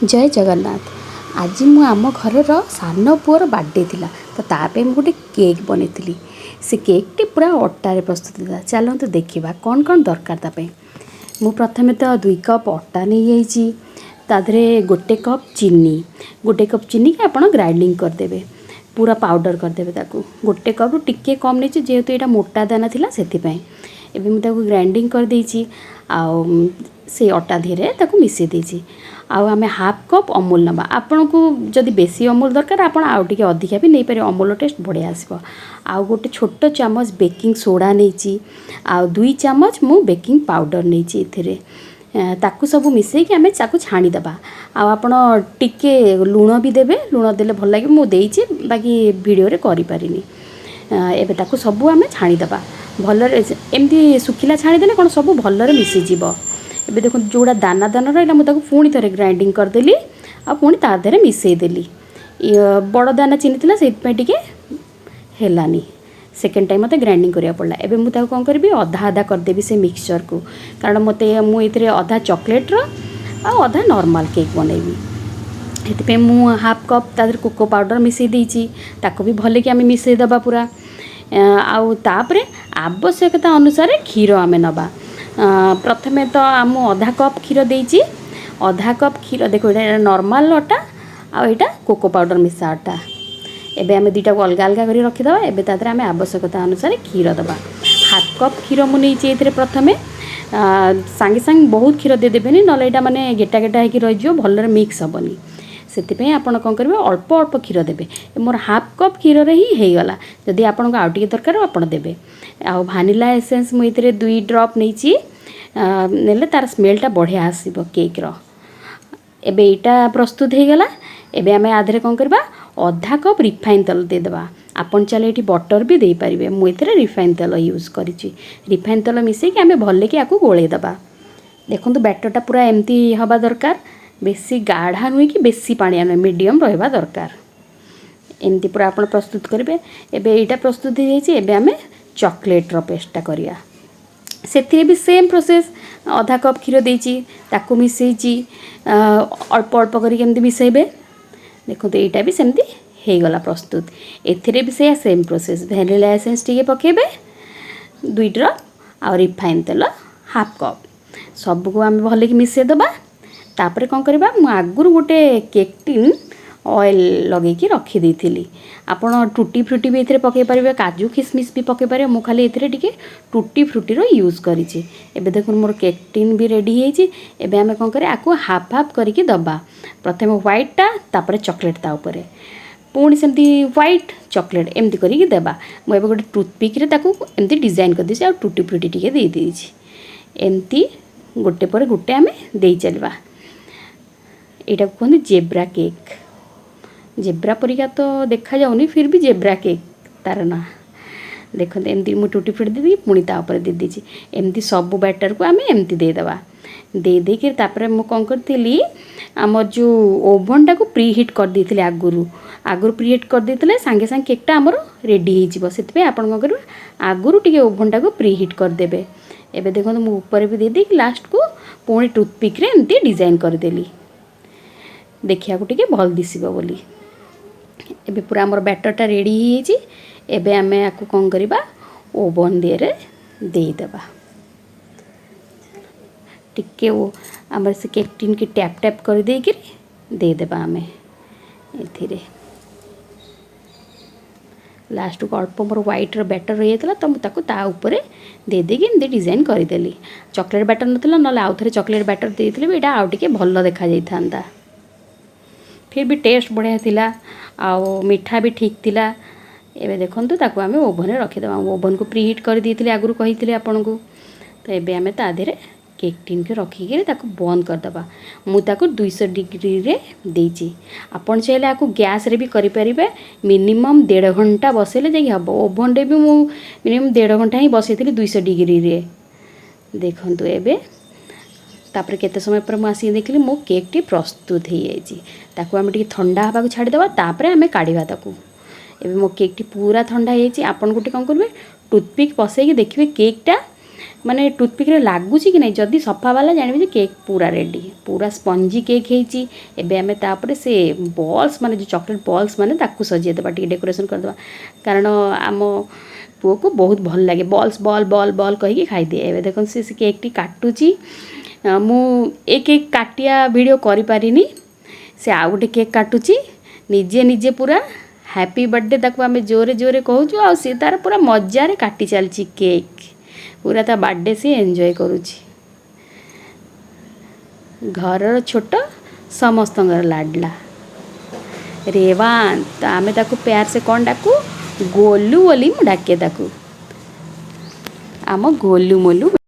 जय जगन्नाथ। आज मु आम घर सान पुअर बर्थडे थिला तो तापे मु गोटे केक बनैली। से केक टी पूरा अटारे प्रस्तुत था। चलते देखा कौन कौन दरकार तापे। मु प्रथमे तो 2 कप अटा नहीं जाइए, ताधरे गोटे कप चीनी के आप ग्राइंडिंग करदेवे, पूरा पाउडर करदेवे। ताकू गोटे कप टिके कम नहीं जेहेतु यहाँ मोटा दाना थिला सेथिपाई एबे मु ताकू ग्राइंडिंग कर देइछि। आउ से अटा धीरे ताकू मिसई देइछि। आउ आमे हाफ कप अमूल नबा। आपन को जदि बेसी अमूल दरकार आपन आउ टिके अधिका भी नहीं पारे, अमूल टेस्ट बढ़िया आसीबो। आउ गोटे छोट चामच बेकिंग सोडा नहींची, आउ 2 चामच मु बेकिंग पाउडर नहींची। इथिरे ताकू सब मिसई कि आमे चाकू छाणी दबा। आउ आपन टिके लूण भी देबे, लूण देले भल लागे। मु देइची बाकी वीडियो रे करि पारिनी। एबे ताकू सब आमे छाणी दबा भलरे। एमती सुखिला छाणी देले कोन सब भलरे मिसई जीवो। एबे देखो जोड़ा दाना दाना रहा मुझे पुणी थे ग्राइंडिंग करदेली, आ पुणी ता देहरे मिसईदेली। बड़ दाना चीनी थी से हेलानी, सेकेंड टाइम मत ग्राइंडिंग करा पड़ा। एबे मुझे कौन करी अधा अधा करदेवी से मिक्सचर को, कारण मत मुझे अधा चॉकलेट अधा नॉर्मल केक बनैबी। ये मु हाफ कप तादर कोको पाउडर मिसई देइची, ताको भी भले कि आमे मिसई दबा पूरा। आउ तापरे आवश्यकता अनुसार क्षीर आमे नबा। प्रथमे तो आम अधा कप क्षीर देइची, अधा कप क्षीर देखो ये नॉर्मल अटा आ एटा कोको पाउडर मिसा अटा। एबे आमे दुटा को अलग अलग करी रखिदबा। एबे तादरे आमे आवश्यकता अनुसार क्षीर दबा। हाफ कप क्षीर मु नहींची एथिरे प्रथमे। सांगे सांगे बहुत क्षीर दे देबेनी, नले एटा माने गेटा गेटा हेकी रहि जिवो, भलरे मिक्स हबनी। सेतिपई आपण कौन करेंगे अल्प अल्प क्षीर देबे। मोर हाफ कप क्षीर रे ही हेगला। जदि आपन को आउ टिके दरकार आपण देबे। आ भानिला एसेंस मु इतरे 2 ड्रॉप नहींची, नेले तार स्मेलटा बढ़िया आसीबो केक रो। एबे एटा प्रस्तुत हो गला। एबे आमे आधरे कौन करबा आधा कप रिफाइन तेल दे देबा। आपन चले एठी बटर भी दे पारिबे। मु इतरे रिफाइन तेल यूज करिछि। रिफाइन तेल मिसई कि आमे भले कि आकू गोळे दबा। देखंतु बैटरटा पूरा एमती हबा दरकार, बेसी गाढ़ा नुहे कि बेसी पानिया नुहे, मीडियम रहा दरकार। एमती पूरा आपण प्रस्तुत करेंगे। एबे एटा प्रस्तुत हो जाइए। एबे आमे चॉकलेट रो पेस्टा करिया। से भी सेम प्रोसेस, आधा कप क्षीर देइची, ताकू मिसईची, अल्प अल्प करके एमती मिसईबे। देखो तो एटा भी सेमती हो गला प्रस्तुत। एथिरे भी से सेम प्रोसेस, वैनिला एसेंस टिके पकेबे 2 ड्रॉप आ रिफाइन तेल हाफ कप, सबको आम भले कि मिसई दबा। तापरे कौन करबा मु आगुरु गोटे केक टिन ऑयल लगे कि रखी देइथिली। आपण टूटी फ्रूटी भी एथिरे पके परिबे, काजू किशमिश भी पके परिबे। मु खाली एथिरे टिके टूटी फ्रूटी रो यूज करिछि। एबे देखुन मोर केक टिन भी रेडी हेइछि। एबे आमे कोन करे आकु हाफ हाफ करके दबा। प्रथमे व्हाइट ता, तापरे चॉकलेट ता ऊपरे, पुणी सेमती व्हाइट चॉकलेट एमती करके देबा। मु एबे गोटे टूथपिक रे ताकू एमती डिजाइन कर दिछि आ टूटी फ्रूटी टिके देइ दिछि। एमती गोटे पर गोटे आमे देइ चलबा। एटा कहते जेब्रा केक। जेब्रा परिका तो देखा जाऊनी, फिर भी जेब्रा केक तार ना। देखते एमती मु टूटी फ्रूटी दे पुणी ता ऊपर दे दीची। एमती सब बैटर को आमे एमती दे दबा। दे दे के तापरे मु कोन करथिली हमर जो ओवन टा को प्री हीट कर देथिले, आगुरु प्री हीट कर देथिले, सांगे सांगे केक टा हमर रेडी हे जिवो। सेतबे आपण कोन करबे आगुरु टिके ओवन टा को प्री हीट कर देबे। एबे देखो मु ऊपर भी दे दे कि लास्ट को पुणी टूथपिक रे एमती डिजाइन कर देली, देखिया को टिके भल दिसिबो बोली। एबे पूरा हमर बैटरटा रेडी हे जी। एबे आमे आकु कोन करबा ओवन देरे दे देबा। टिके वो हमर से केक टिन की टैप टैप कर दे के दे देबा। आमे एथिरे लास्ट को अल्प मोर व्हाइट रो बैटर रही था, तो मुझे ता ऊपर दे देगी एमती डिजाइन करदेली। चॉकलेट बैटर नथिला, नले आउ थरे चॉकलेट बैटर देइथिले भी एटा आउ टिके भल देखा जाई थांदा। फिर भी टेस्ट बढ़िया थिला, आउ मिठा भी ठीक थिला। एबे देखंतु ताकू आमे ओवन रे रखि देबा। ओवन को प्री हीट कर देइथिले आगुरु कहिथिले आपन को। तो एबे आमे ता देरे केक टिन के रखी के ताकू बंद कर दबा। मु ताकू 200 डिग्री रे देइची। आपन चाहिले आकू गैस रे भी करि परिबे। मिनिमम 1.5 घंटा बसेले जाई हबो। ओवन रे भी मु मिनिमम 1.5 घंटा ही बसेथिली 200 डिग्री रे। देखंतु एबे तापर केते समय पर मु आसी देखली मो केक टी प्रस्तुत हो जाइए। ताकू आमे टिके ठंडा हवा को छाड़ी दबा, तापर आमे काढिबा ताकू। एबे मो केक टी पूरा ठंडा हो जाइए। आपन गोटे कोन करबे टूथपिक पसै के देखिबे केक टा माने टूथपिक लगुच कि नहीं जदि सफा वाला जानवे जे केक पूरा रेडी पूरा स्पंजी केक होती एबे आमे तापरे से बॉल्स माने जो चॉकलेट बॉल्स माने ताकू सजे देबा टी डेकोरेशन कर देबा कारण आम पुओ को बहुत भल लगे बॉल्स बॉल बॉल बॉल कहिके खाई दिए एबे देखन से केक टी काटुची मु एक एक काटिया वीडियो करि पारिनी से आ गोटे केक काटुची निजे निजे पूरा हैप्पी बर्थडे ताकू आमे जोरे जोरे कहूछु आ से तार पूरा मजा रे काटी चलची केक पूरा ता बर्थडे से एंजॉय करुची घर छोट समस्त लाडला रेवान तो आमे ताकू प्यार से कौन डाकू गोलू बोली मु डाके ताकू आम गोलू मोलू।